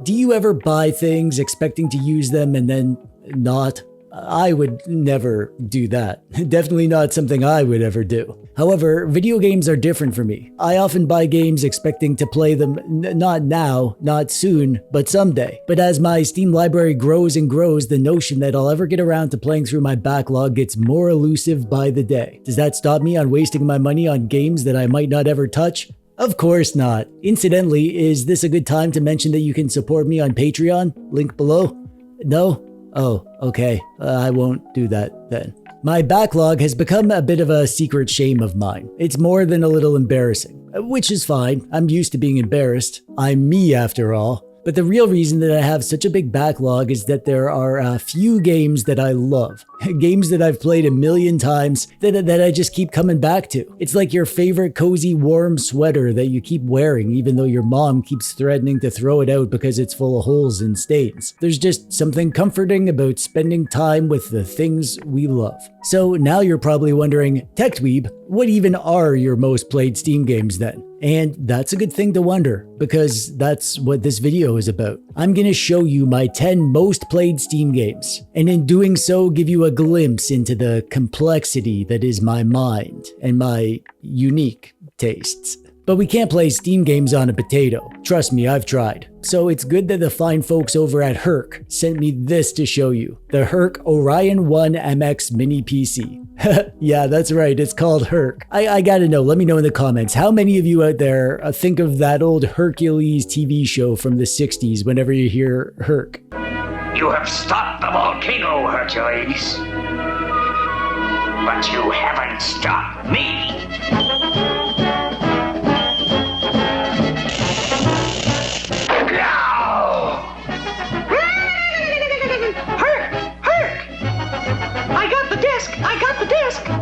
Do you ever buy things expecting to use them and then not? I would never do that. Definitely not something I would ever do. However, video games are different for me. I often buy games expecting to play them not now, not soon, but someday. But as my Steam library grows and grows, the notion that I'll ever get around to playing through my backlog gets more elusive by the day. Does that stop me on wasting my money on games that I might not ever touch? Of course not. Incidentally, is this a good time to mention that you can support me on Patreon? Link below? No? Oh, okay. I won't do that then. My backlog has become a bit of a secret shame of mine. It's more than a little embarrassing, which is fine. I'm used to being embarrassed. I'm me after all. But the real reason that I have such a big backlog is that there are a few games that I love. Games that I've played a million times that I just keep coming back to. It's like your favorite cozy warm sweater that you keep wearing even though your mom keeps threatening to throw it out because it's full of holes and stains. There's just something comforting about spending time with the things we love. So now you're probably wondering, TechDweeb, what even are your most played Steam games then? And that's a good thing to wonder, because that's what this video is about. I'm gonna show you my 10 most played Steam games, and in doing so give you a glimpse into the complexity that is my mind and my unique tastes. But we can't play Steam games on a potato. Trust me, I've tried. So it's good that the fine folks over at Herk sent me this to show you. The Herk Orion1 MX Mini PC. Yeah, that's right, it's called Herk. I gotta know, let me know in the comments, how many of you out there think of that old Hercules TV show from the 60s whenever you hear Herk? You have stopped the volcano, Hercules. But you haven't stopped me.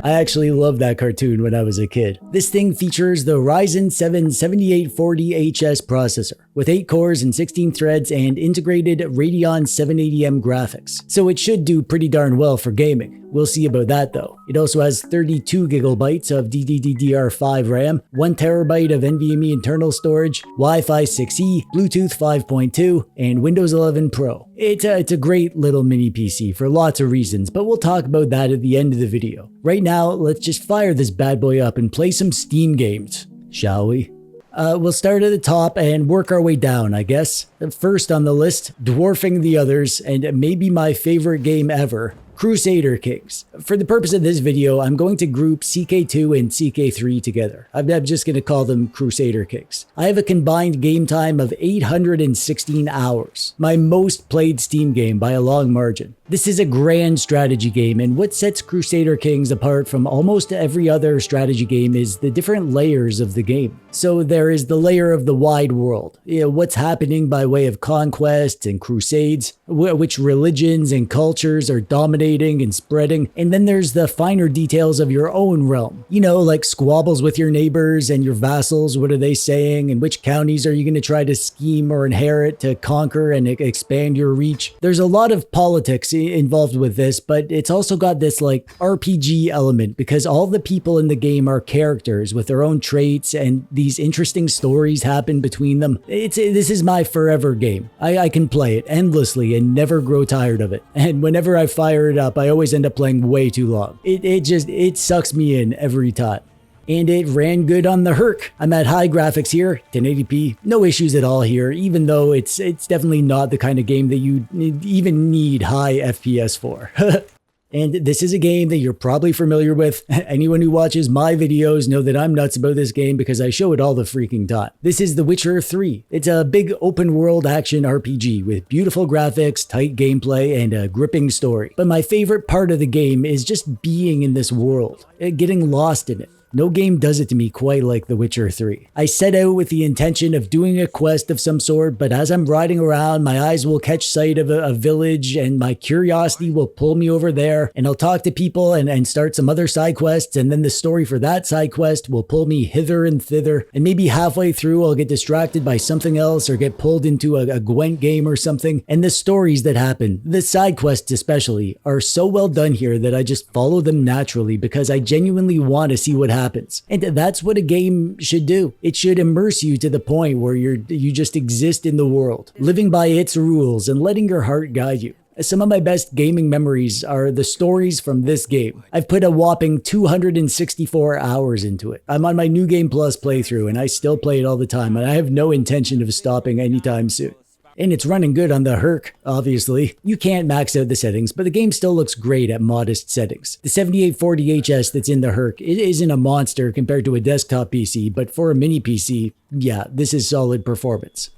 I actually loved that cartoon when I was a kid. This thing features the Ryzen 7 7840HS processor with 8 cores and 16 threads and integrated Radeon 780M graphics. So it should do pretty darn well for gaming. We'll see about that though. It also has 32 gigabytes of DDR5 RAM, 1 terabyte of NVMe internal storage, Wi-Fi 6E, Bluetooth 5.2, and Windows 11 Pro. It's a great little mini PC for lots of reasons, but we'll talk about that at the end of the video. Right now, let's just fire this bad boy up and play some Steam games, shall we? We'll start at the top and work our way down, I guess. First on the list, dwarfing the others, and maybe my favorite game ever, Crusader Kings. For the purpose of this video, I'm going to group CK2 and CK3 together. I'm just going to call them Crusader Kings. I have a combined game time of 816 hours, my most played Steam game by a long margin. This is a grand strategy game, and what sets Crusader Kings apart from almost every other strategy game is the different layers of the game. So there is the layer of the wide world, what's happening by way of conquests and crusades, which religions and cultures are dominating and spreading, and then there's the finer details of your own realm. You know, like squabbles with your neighbors and your vassals, what are they saying, and which counties are you going to try to scheme or inherit to conquer and expand your reach. There's a lot of politics involved with this, but it's also got this like RPG element because all the people in the game are characters with their own traits and these interesting stories happen between them. This is my forever game. I can play it endlessly and never grow tired of it. And whenever I fire it up, I always end up playing way too long. It sucks me in every time. And it ran good on the Herk. I'm at high graphics here, 1080p, no issues at all here, even though it's definitely not the kind of game that you even need high FPS for. And this is a game that you're probably familiar with. Anyone who watches my videos know that I'm nuts about this game because I show it all the freaking time. This is The Witcher 3. It's a big open world action RPG with beautiful graphics, tight gameplay, and a gripping story. But my favorite part of the game is just being in this world, getting lost in it. No game does it to me quite like The Witcher 3. I set out with the intention of doing a quest of some sort, but as I'm riding around, my eyes will catch sight of a village and my curiosity will pull me over there, and I'll talk to people and start some other side quests, and then the story for that side quest will pull me hither and thither, and maybe halfway through I'll get distracted by something else or get pulled into a Gwent game or something, and the stories that happen, the side quests especially, are so well done here that I just follow them naturally because I genuinely want to see what happens happens. And that's what a game should do. It should immerse you to the point where you just exist in the world, living by its rules and letting your heart guide you. Some of my best gaming memories are the stories from this game. I've put a whopping 264 hours into it. I'm on my New Game Plus playthrough and I still play it all the time, and I have no intention of stopping anytime soon. And it's running good on the Herk, obviously. You can't max out the settings, but the game still looks great at modest settings. The 7840HS that's in the Herk, it isn't a monster compared to a desktop PC, but for a mini PC, yeah, this is solid performance.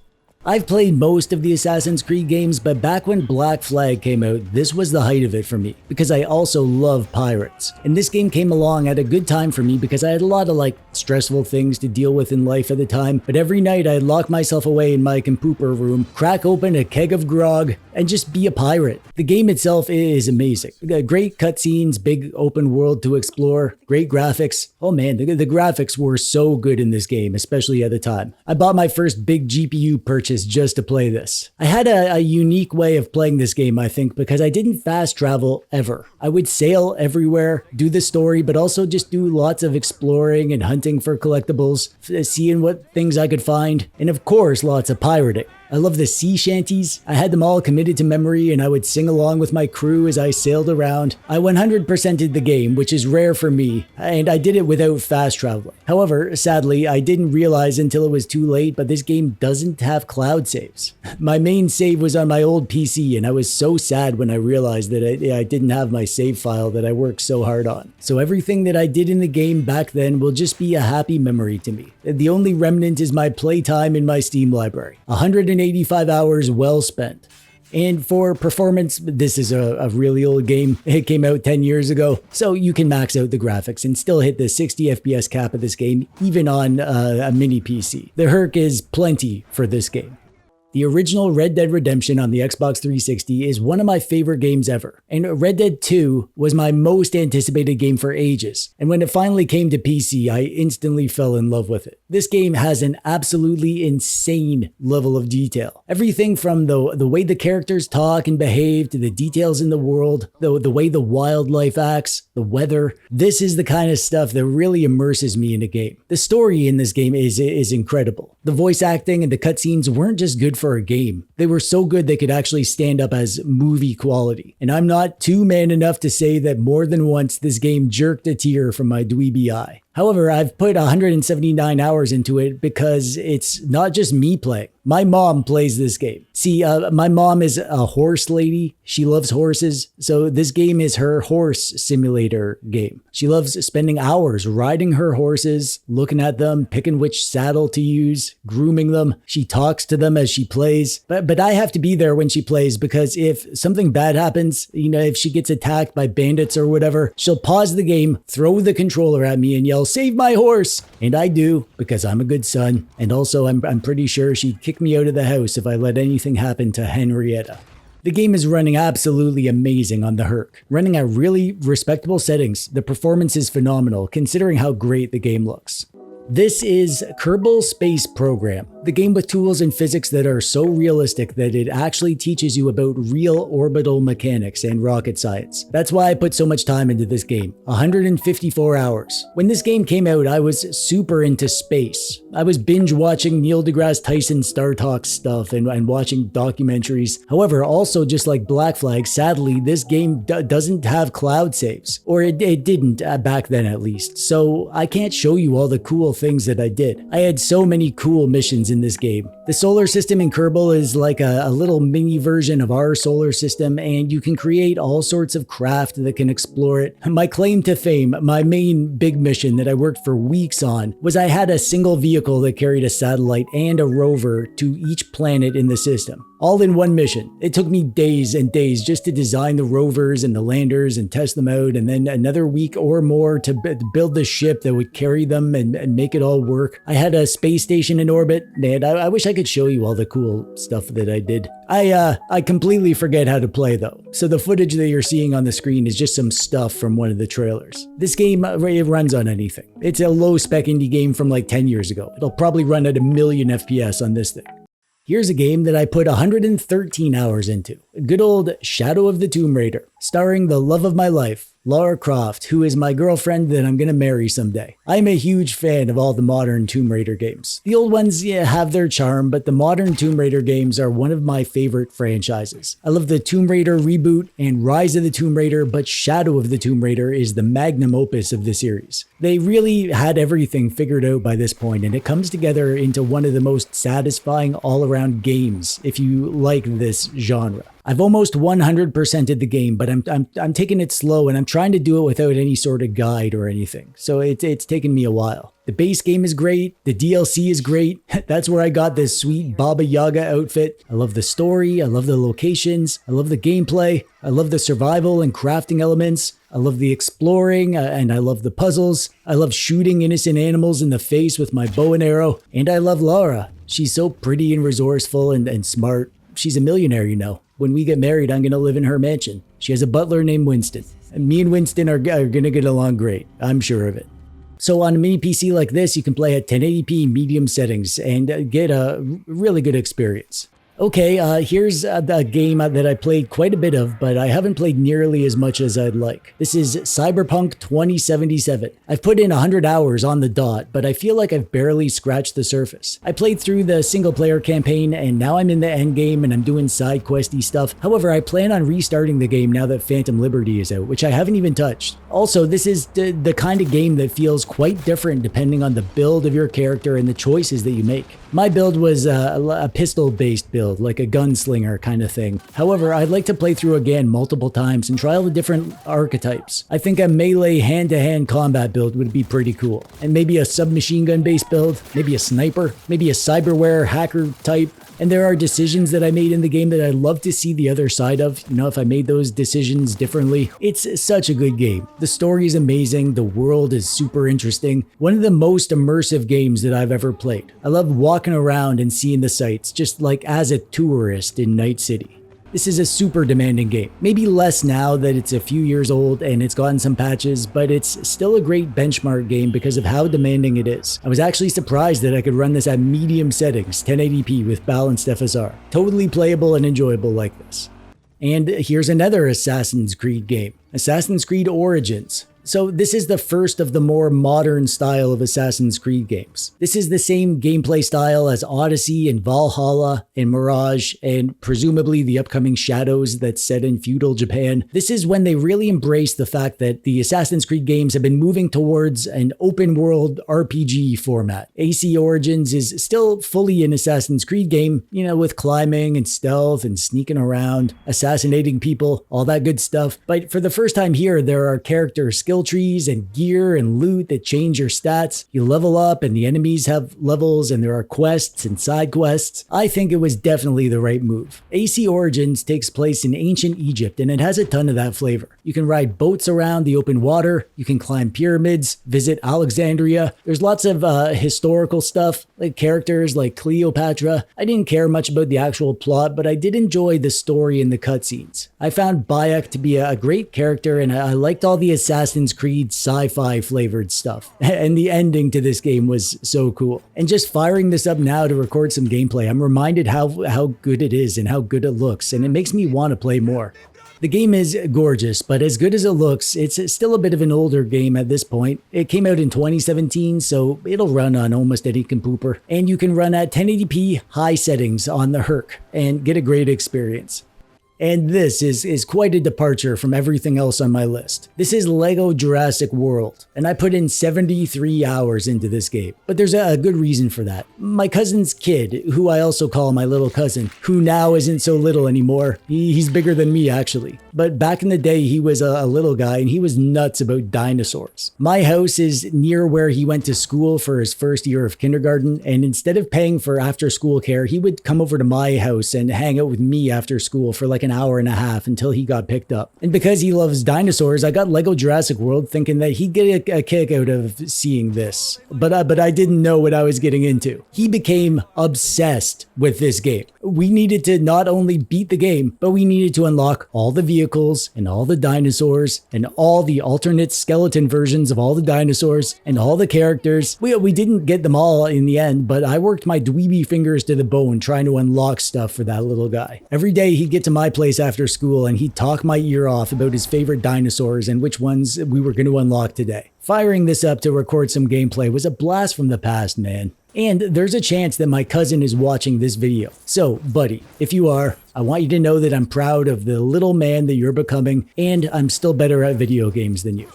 I've played most of the Assassin's Creed games, but back when Black Flag came out, this was the height of it for me, because I also love pirates. And this game came along at a good time for me because I had a lot of stressful things to deal with in life at the time, but every night I'd lock myself away in my computer room, crack open a keg of grog, and just be a pirate. The game itself is amazing. Great cutscenes, big open world to explore, great graphics. Oh man, the graphics were so good in this game, especially at the time. I bought my first big GPU purchase just to play this. I had a unique way of playing this game, I think, because I didn't fast travel ever. I would sail everywhere, do the story, but also just do lots of exploring and hunting for collectibles, seeing what things I could find, and of course, lots of pirating. I love the sea shanties. I had them all committed to memory and I would sing along with my crew as I sailed around. I 100%ed the game, which is rare for me, and I did it without fast traveling. However, sadly, I didn't realize until it was too late, but this game doesn't have cloud saves. My main save was on my old PC, and I was so sad when I realized that I didn't have my save file that I worked so hard on. So everything that I did in the game back then will just be a happy memory to me. The only remnant is my playtime in my Steam library. 185 hours well spent. And for performance, this is a really old game. It came out 10 years ago, so you can max out the graphics and still hit the 60 FPS cap of this game, even on a mini PC. The Herk is plenty for this game. The original Red Dead Redemption on the Xbox 360 is one of my favorite games ever, and Red Dead 2 was my most anticipated game for ages, and when it finally came to PC, I instantly fell in love with it. This game has an absolutely insane level of detail. Everything from the way the characters talk and behave to the details in the world, the way the wildlife acts, the weather. This is the kind of stuff that really immerses me in a game. The story in this game is incredible. The voice acting and the cutscenes weren't just good for a game. They were so good they could actually stand up as movie quality. And I'm not too man enough to say that more than once this game jerked a tear from my dweeby eye. However, I've put 179 hours into it because it's not just me playing. My mom plays this game. See, my mom is a horse lady. She loves horses, so this game is her horse simulator game. She loves spending hours riding her horses, looking at them, picking which saddle to use, grooming them. She talks to them as she plays, but I have to be there when she plays because if something bad happens, if she gets attacked by bandits or whatever, she'll pause the game, throw the controller at me and yell, "Save my horse!" And I do, because I'm a good son. And also, I'm pretty sure she'd kick me out of the house if I let anything happen to Henrietta. The game is running absolutely amazing on the Herk, running at really respectable settings. The performance is phenomenal, considering how great the game looks. This is Kerbal Space Program, the game with tools and physics that are so realistic that it actually teaches you about real orbital mechanics and rocket science. That's why I put so much time into this game, 154 hours. When this game came out, I was super into space. I was binge watching Neil deGrasse Tyson Star Talk stuff and watching documentaries. However, also just like Black Flag, sadly, this game doesn't have cloud saves, or it didn't back then at least. So I can't show you all the cool things that I did. I had so many cool missions in this game. The solar system in Kerbal is like a little mini version of our solar system, and you can create all sorts of craft that can explore it. My claim to fame, my main big mission that I worked for weeks on, was I had a single vehicle that carried a satellite and a rover to each planet in the system, all in one mission. It took me days and days just to design the rovers and the landers and test them out, and then another week or more to build the ship that would carry them and make it all work. I had a space station in orbit, and I wish I could show you all the cool stuff that I did. I completely forget how to play though, so the footage that you're seeing on the screen is just some stuff from one of the trailers. This game, it runs on anything. It's a low-spec indie game from like 10 years ago. It'll probably run at 1,000,000 FPS on this thing. Here's a game that I put 113 hours into. Good old Shadow of the Tomb Raider, starring the love of my life, Lara Croft, who is my girlfriend that I'm gonna marry someday. I'm a huge fan of all the modern Tomb Raider games. The old ones, yeah, have their charm, but the modern Tomb Raider games are one of my favorite franchises. I love the Tomb Raider reboot and Rise of the Tomb Raider, but Shadow of the Tomb Raider is the magnum opus of the series. They really had everything figured out by this point, and it comes together into one of the most satisfying all-around games if you like this genre. I've almost 100%ed the game, but I'm taking it slow, and I'm trying to do it without any sort of guide or anything. So it's taken me a while. The base game is great. The DLC is great. That's where I got this sweet Baba Yaga outfit. I love the story. I love the locations. I love the gameplay. I love the survival and crafting elements. I love the exploring, and I love the puzzles. I love shooting innocent animals in the face with my bow and arrow. And I love Lara. She's so pretty and resourceful and smart. She's a millionaire, you know. When we get married, I'm going to live in her mansion. She has a butler named Winston. And me and Winston are going to get along great. I'm sure of it. So on a mini PC like this, you can play at 1080p medium settings and get a really good experience. Okay, here's the game that I played quite a bit of, but I haven't played nearly as much as I'd like. This is Cyberpunk 2077. I've put in 100 hours on the dot, but I feel like I've barely scratched the surface. I played through the single-player campaign, and now I'm in the end game and I'm doing side questy stuff. However, I plan on restarting the game now that Phantom Liberty is out, which I haven't even touched. Also, this is the kind of game that feels quite different depending on the build of your character and the choices that you make. My build was a pistol-based build, like a gunslinger kind of thing. However, I'd like to play through again multiple times and try all the different archetypes. I think a melee hand-to-hand combat build would be pretty cool. And maybe a submachine gun-based build, maybe a sniper, maybe a cyberware hacker type. And there are decisions that I made in the game that I'd love to see the other side of, you know, if I made those decisions differently. It's such a good game. The story is amazing, the world is super interesting. One of the most immersive games that I've ever played. I love walking around and seeing the sights, just like as a tourist in Night City. This is a super demanding game. Maybe less now that it's a few years old and it's gotten some patches, but it's still a great benchmark game because of how demanding it is. I was actually surprised that I could run this at medium settings, 1080p with balanced FSR. Totally playable and enjoyable like this. And here's another Assassin's Creed game, Assassin's Creed Origins. So this is the first of the more modern style of Assassin's Creed games. This is the same gameplay style as Odyssey and Valhalla and Mirage and presumably the upcoming Shadows that's set in feudal Japan. This is when they really embrace the fact that the Assassin's Creed games have been moving towards an open world RPG format. AC Origins is still fully an Assassin's Creed game, you know, with climbing and stealth and sneaking around, assassinating people, all that good stuff. But for the first time here, there are character skill trees and gear and loot that change your stats. You level up and the enemies have levels and there are quests and side quests. I think it was definitely the right move. AC Origins takes place in ancient Egypt and it has a ton of that flavor. You can ride boats around the open water, you can climb pyramids, visit Alexandria. There's lots of historical stuff, like characters like Cleopatra. I didn't care much about the actual plot, but I did enjoy the story and the cutscenes. I found Bayek to be a great character and I liked all the Assassin's Creed sci-fi flavored stuff. And the ending to this game was so cool. And just firing this up now to record some gameplay, I'm reminded how good it is and how good it looks, and it makes me want to play more. The game is gorgeous, but as good as it looks, it's still a bit of an older game at this point. It came out in 2017, so it'll run on almost any computer. And you can run at 1080p high settings on the Herk and get a great experience. And this is quite a departure from everything else on my list. This is LEGO Jurassic World, and I put in 73 hours into this game. But there's a good reason for that. My cousin's kid, who I also call my little cousin, who now isn't so little anymore. He's bigger than me, actually. But back in the day, he was a little guy, and he was nuts about dinosaurs. My house is near where he went to school for his first year of kindergarten, and instead of paying for after-school care, he would come over to my house and hang out with me after school for like an hour and a half until he got picked up. And because he loves dinosaurs, I got LEGO Jurassic World thinking that he'd get a kick out of seeing this. But I didn't know what I was getting into. He became obsessed with this game. We needed to not only beat the game, but we needed to unlock all the vehicles and all the dinosaurs and all the alternate skeleton versions of all the dinosaurs and all the characters. We didn't get them all in the end, but I worked my dweeby fingers to the bone trying to unlock stuff for that little guy. Every day he'd get to my place after school and he'd talk my ear off about his favorite dinosaurs and which ones we were going to unlock today. Firing this up to record some gameplay was a blast from the past, man. And there's a chance that my cousin is watching this video. So, buddy, if you are, I want you to know that I'm proud of the little man that you're becoming, and I'm still better at video games than you.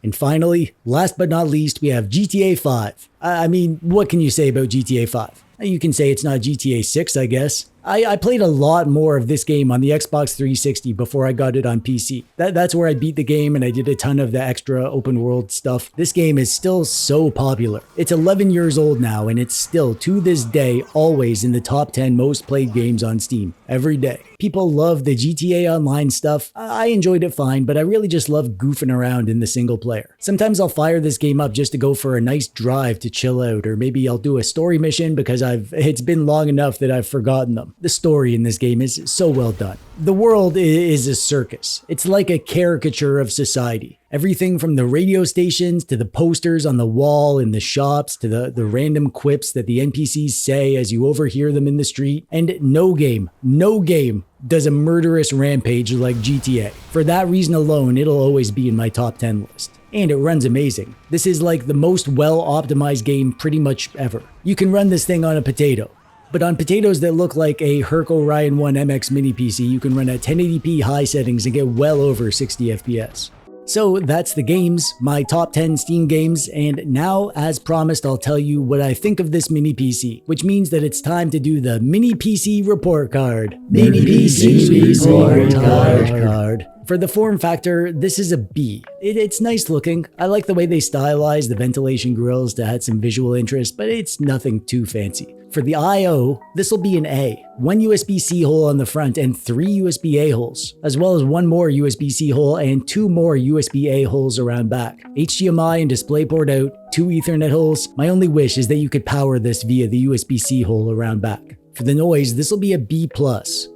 And finally, last but not least, we have GTA 5. I mean, what can you say about GTA 5? You can say it's not GTA 6, I guess. I played a lot more of this game on the Xbox 360 before I got it on PC. That's where I beat the game and I did a ton of the extra open world stuff. This game is still so popular. It's 11 years old now and it's still, to this day, always in the top 10 most played games on Steam, every day. People love the GTA Online stuff. I enjoyed it fine, but I really just love goofing around in the single player. Sometimes I'll fire this game up just to go for a nice drive to chill out, or maybe I'll do a story mission because it's been long enough that I've forgotten them. The story in this game is so well done. The world is a circus. It's like a caricature of society. Everything from the radio stations to the posters on the wall in the shops to the random quips that the NPCs say as you overhear them in the street. And no game does a murderous rampage like GTA. For that reason alone, it'll always be in my top 10 list. And it runs amazing. This is like the most well-optimized game pretty much ever. You can run this thing on a potato. But on potatoes that look like a Herk Orion1 MX mini PC, you can run at 1080p high settings and get well over 60 FPS. So that's the games, my top 10 Steam games, and now, as promised, I'll tell you what I think of this mini PC, which means that it's time to do the mini PC report card. Mini PC report card. For the form factor, this is a B. It's nice looking. I like the way they stylize the ventilation grills to add some visual interest, but it's nothing too fancy. For the I/O, this will be an A. One USB-C hole on the front and 3 USB-A holes, as well as one more USB-C hole and 2 more USB-A holes around back. HDMI and DisplayPort out, 2 Ethernet holes. My only wish is that you could power this via the USB-C hole around back. For the noise, this will be a B+.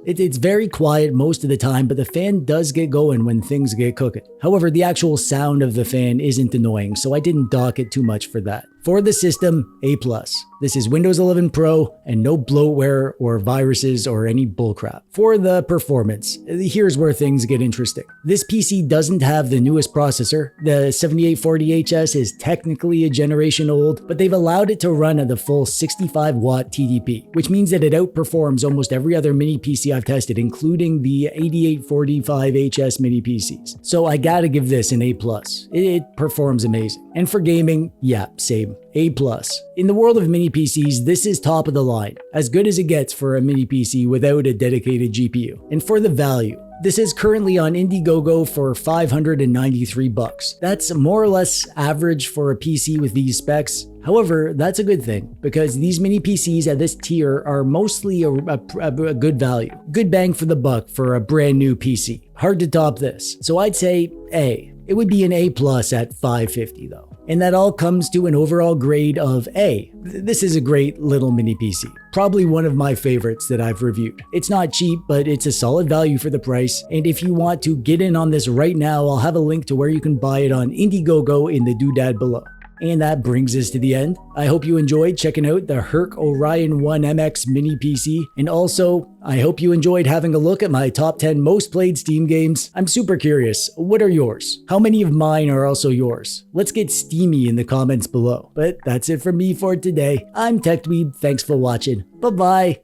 It's very quiet most of the time, but the fan does get going when things get cooking. However, the actual sound of the fan isn't annoying, so I didn't dock it too much for that. For the system, A+. This is Windows 11 Pro and no bloatware or viruses or any bullcrap. For the performance, here's where things get interesting. This PC doesn't have the newest processor. The 7840HS is technically a generation old, but they've allowed it to run at the full 65-watt TDP, which means that it outperforms almost every other mini PC I've tested, including the 8845HS mini PCs. So I gotta give this an A+. It performs amazing. And for gaming, yeah, same. A+. In the world of mini PCs, this is top of the line, as good as it gets for a mini PC without a dedicated GPU. And for the value, this is currently on Indiegogo for $593. That's more or less average for a PC with these specs. However, that's a good thing, because these mini PCs at this tier are mostly a good value. Good bang for the buck for a brand new PC. Hard to top this. So I'd say A. It would be an A+ at $550 though. And that all comes to an overall grade of A. This is a great little mini PC. Probably one of my favorites that I've reviewed. It's not cheap, but it's a solid value for the price. And if you want to get in on this right now, I'll have a link to where you can buy it on Indiegogo in the doodad below. And that brings us to the end. I hope you enjoyed checking out the Herk Orion1 MX mini PC. And also, I hope you enjoyed having a look at my top 10 most played Steam games. I'm super curious, what are yours? How many of mine are also yours? Let's get steamy in the comments below. But that's it from me for today. I'm TechDweeb, thanks for watching. Bye-bye.